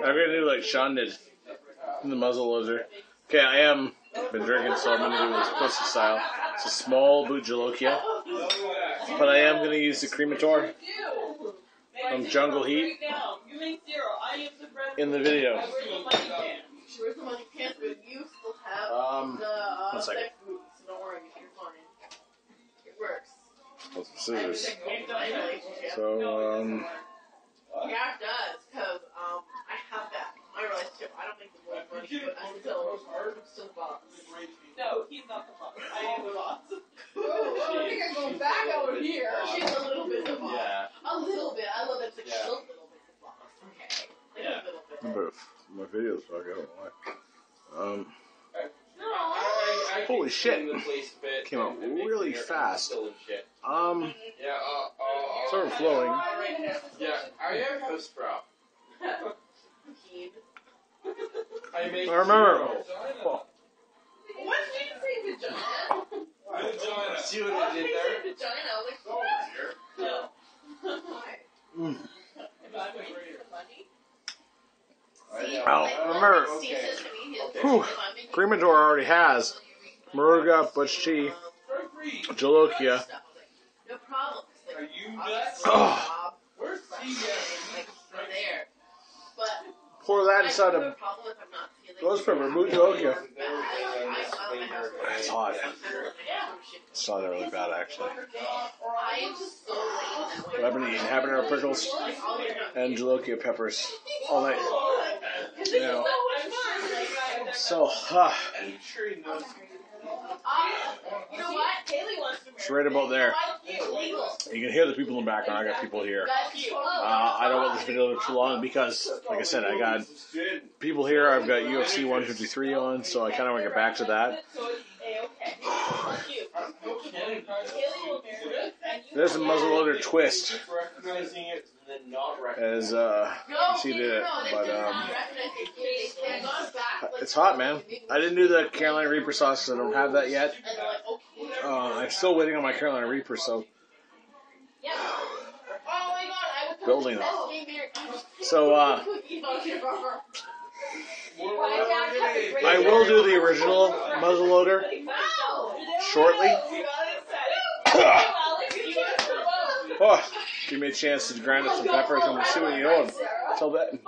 I'm gonna do like Shawn did in the muzzle loader. Okay, I am been drinking, so I'm gonna do this pussy style. It's a small boot Jalokia, but I am gonna use the cremator from Jungle Heat in the video. One second. That's some scissors. So, yeah, it does, because I have that. My relationship, I don't think the boy's money, but I'm still the boss. No, he's not the boss. I am the boss. I don't think I'm going back over here. She's a little bit the boss. Yeah. A little bit. I love that she's a little bit the boss. Okay. Like a little bit. but my videos suck, I don't know why. Holy shit. Came out really fast. Sort of flowing. Yeah, I am house proud. I remember. Oh. What did you say, vagina? Vagina. See what I did there? Vagina. Like, no. Why? I remember. Whew. Cremator already has Maruga, Butch Tea, Jalokia. No problem. Are you nuts? Oh. Where's he at? There. But Pour that inside of Ghost Pepper, boot Jalokia. It's hot. It's not really bad, actually. But I've been eating habanero pickles and Jalokia peppers all night. You know. So, it's right about there. You can hear the people in the background. I got people here. I don't want this video to be too long because, like I said, I got people here. I've got UFC 153 on, so I kind of want to get back to that. There's a muzzleloader twist, as she did it, but it's hot, man. I didn't do the Carolina Reaper sauce, so I don't have that yet. I'm still waiting on my Carolina Reaper, so building them. So I will do the original muzzleloader shortly. Oh, give me a chance to grind up some peppers and we'll see what you know. Until then.